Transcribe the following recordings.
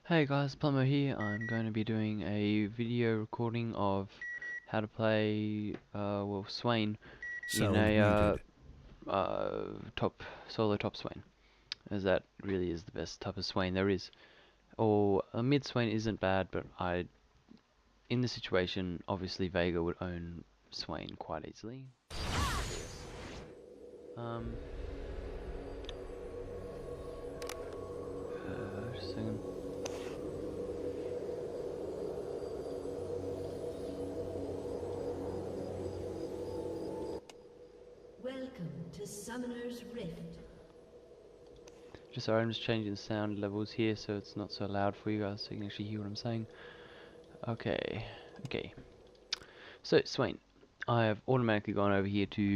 Hey guys, Plumoe here. I'm going to be doing a video recording of how to play, Swain in Sound a muted. solo top Swain, as that really is the best type of Swain there is. Or a mid Swain isn't bad, but in this situation, obviously Vega would own Swain quite easily. Um, just a second. Welcome to Summoner's Rift. Sorry, I'm just changing the sound levels here so it's not so loud for you guys, so you can actually hear what I'm saying. Okay. So, Swain, I have automatically gone over here to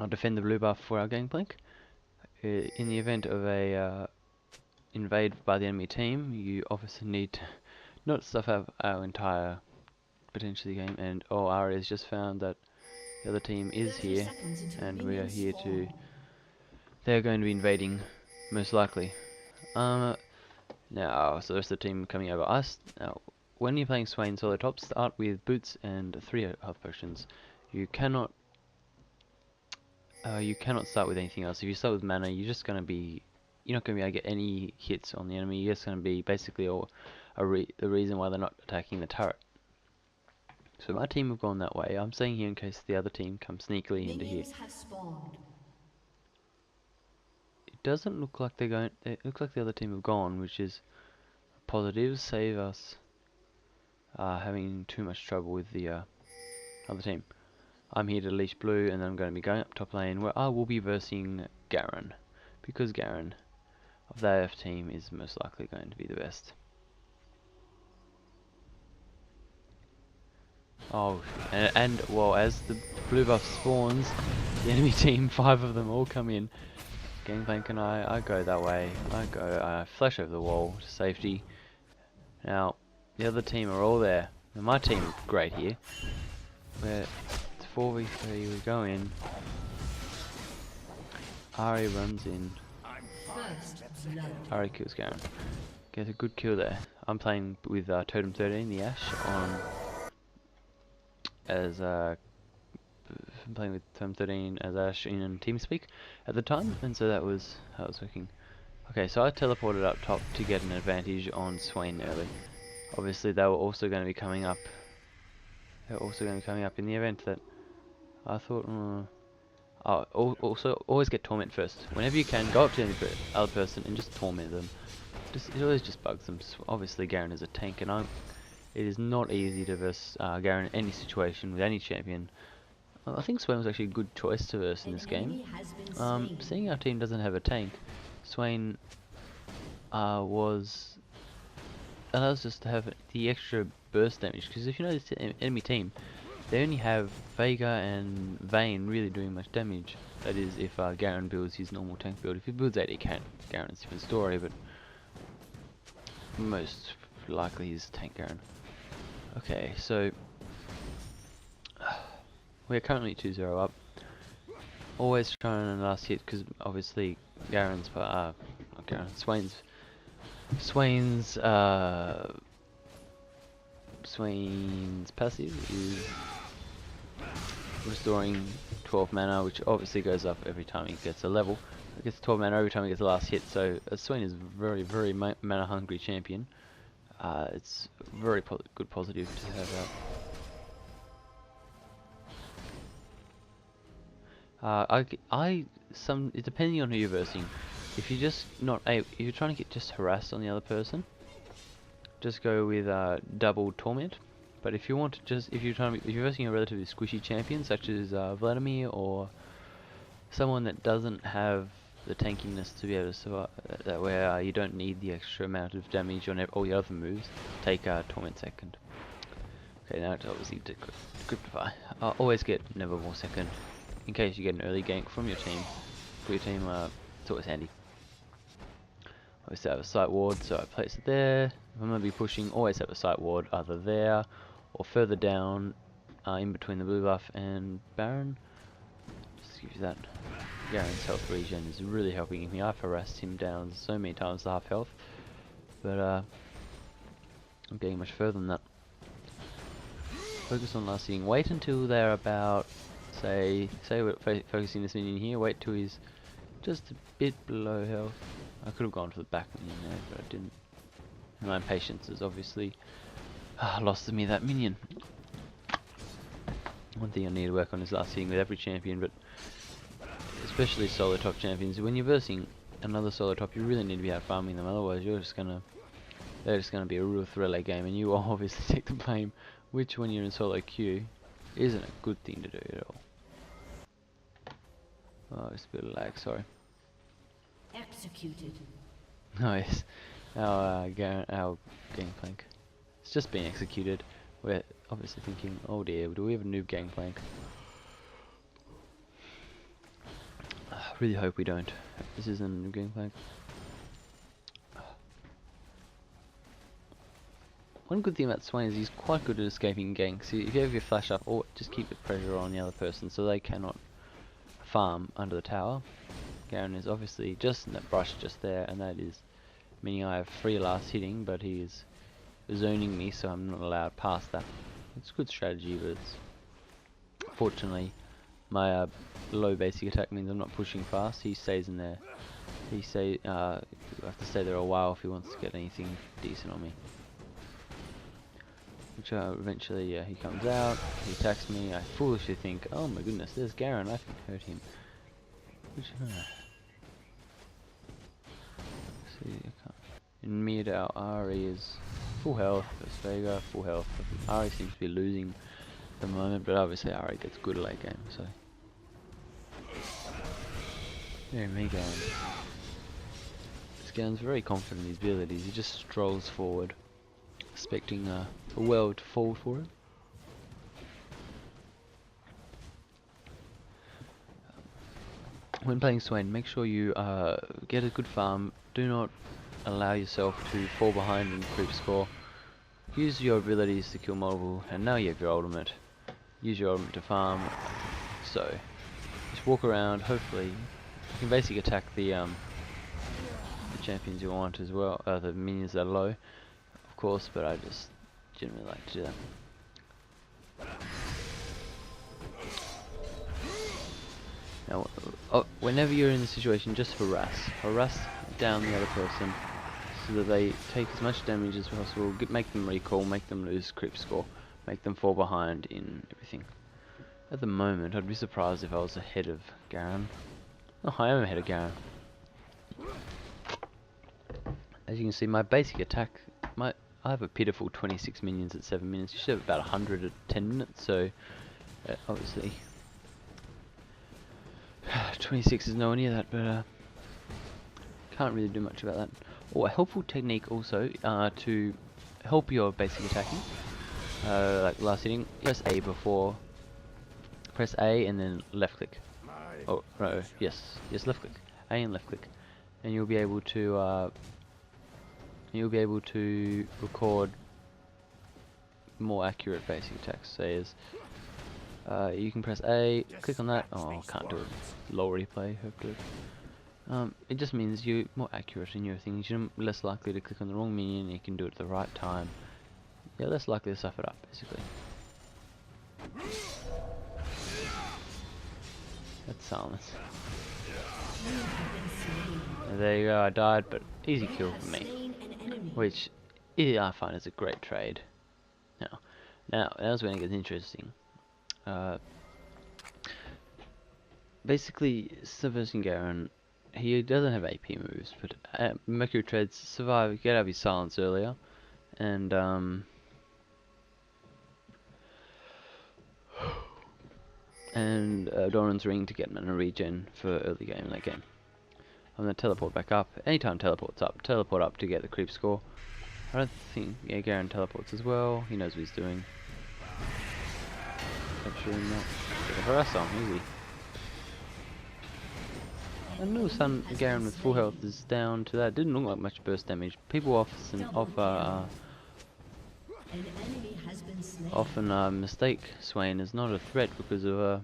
defend the blue buff for our gangplank. In the event of a invade by the enemy team, you obviously need to not stuff up our entire potentially game. And Ari has just found that the other team is here, and we are here to. They're going to be invading, most likely. Now, so the rest of the team coming over us. Now, when you're playing Swain solo top, start with boots and 3 health potions. You cannot start with anything else. If you start with mana, you're not going to be able to get any hits on the enemy. You're just going to be basically the reason why they're not attacking the turret. So my team have gone that way. I'm saying here in case the other team comes sneakily into here. It doesn't look like they're going. It looks like the other team have gone, which is positive. Save us having too much trouble with the other team. I'm here to leash blue, and then I'm going to be going up top lane where I will be versing Garen, because Garen of the AF team is most likely going to be the best. Oh, and well, as the blue buff spawns, the enemy team, 5 of them all come in. Gangplank and I go that way. I flash over the wall to safety. Now, the other team are all there. Now, my team is great here. It's 4v3, we go in. Ari runs in. Ari kills Garen. Gets a good kill there. I'm playing with Totem 13, the Ash, I'm playing with Totem 13 as Ash in TeamSpeak at the time, and so that was how it was working. Okay, so I teleported up top to get an advantage on Swain early. Obviously, they were also going to be coming up. They're also going to be coming up in the event that I thought. Also, always get torment first. Whenever you can, go up to any other person and just torment them. It always just bugs them. Obviously, Garen is a tank, and it is not easy to verse Garen in any situation with any champion. I think Swain was actually a good choice to verse in this game. Seeing our team doesn't have a tank, Swain allows us to have the extra burst damage. Because if you notice the enemy team, they only have Vega and Vayne really doing much damage. That is, if Garen builds his normal tank build. If he builds 80 Garen, it's a different story, but most likely he's tank Garen. Okay, so we're currently 2-0 up. Always trying on the last hit, because obviously Swain's passive is restoring 12 mana, which obviously goes up every time he gets a level. It gets 12 mana every time he gets the last hit, so Swain is a very mana hungry champion. It's very good positive to have that. Depending on who you're versing, if you're just if you're trying to get just harassed on the other person, just go with double torment. But if you want to if you're versing a relatively squishy champion such as Vladimir, or someone that doesn't have the tankiness to be able to survive, that where you don't need the extra amount of damage on all the other moves, take torment second. Okay, now it's obviously Decryptify. Always get Nevermore second, in case you get an early gank from your team. For your team, it's always handy. I always have a sight ward, so I place it there. If I'm going to be pushing, always have a sight ward either there or further down, in between the blue buff and Baron. Just give you that. Garen's health regen is really helping me. I've harassed him down so many times to half health. but I'm getting much further than that. Focus on last hitting. Wait until they're about, say we're focusing this minion here. Wait till he's just a bit below health. I could have gone for the back minion there, but I didn't. My impatience has obviously lost me that minion. One thing I need to work on is last hitting with every champion, but especially solo top champions. When you're versing another solo top, you really need to be out farming them. Otherwise, they're just gonna be a real thriller game, and you will obviously take the blame, which when you're in solo queue isn't a good thing to do at all. Oh, it's a bit of lag. Sorry. Executed. Nice. Our gangplank. It's just been executed. We're obviously thinking, oh dear, do we have a noob gangplank? I really hope we don't. This isn't a noob gangplank. One good thing about Swain is he's quite good at escaping ganks. If you have your flash up, or just keep the pressure on the other person so they cannot farm under the tower. Garen is obviously just in that brush just there, and that is meaning I have free last hitting, but he is zoning me, so I'm not allowed past that. It's a good strategy, but it's fortunately my low basic attack means I'm not pushing fast. He stays in there. I have to stay there a while if he wants to get anything decent on me. Which eventually, yeah, he comes out, he attacks me. I foolishly think, oh my goodness, there's Garen, I can hurt him. Which, see, I can't. In mid, our Ari is full health. Vega full health. Ari seems to be losing at the moment, but obviously Ari gets good late game. So, there me Garen. This Garen's very confident in his abilities. He just strolls forward, expecting a world to fall for him. When playing Swain, make sure you get a good farm. Do not allow yourself to fall behind in creep score. Use your abilities to kill multiple, and now you have your ultimate. Use your ultimate to farm. So, just walk around. Hopefully, you can basically attack the champions you want as well. The minions that are low, of course. But I just generally like to do that. Now, whenever you're in the situation, just harass down the other person, so that they take as much damage as possible. Make them recall, make them lose creep score, make them fall behind in everything. At the moment, I'd be surprised if I was ahead of Garen. Oh, I am ahead of Garen. As you can see, my basic attack, I have a pitiful 26 minions at 7 minutes. You should have about 100 at 10 minutes, so obviously 26 is nowhere near that, but can't really do much about that. Oh, a helpful technique also to help your basic attacking, like last hitting, press A before, press A and then left click. Oh no, yes, left click, A and left click, and you'll be able to record more accurate basic attacks. Say as you can press A, click on that. Oh, can't do it. Low replay, hope to. It just means you're more accurate in your things. You're less likely to click on the wrong minion. You can do it at the right time. You're less likely to stuff it up, basically. That's silence. There you go. I died, but easy kill for me. Which I find is a great trade. Now's when it gets interesting. Basically, subversing Garen, he doesn't have AP moves, but Merc Treads survive, get out of his silence earlier, and Doran's Ring to get mana regen for early game in that game. I'm going to teleport back up. Anytime teleports up, teleport up to get the creep score. I don't think, yeah, Garen teleports as well. He knows what he's doing. Capture him not. Get a harass on, easy. And all of a sudden, Garen with full health is down to that. Didn't look like much burst damage. People often mistake Swain as not a threat because of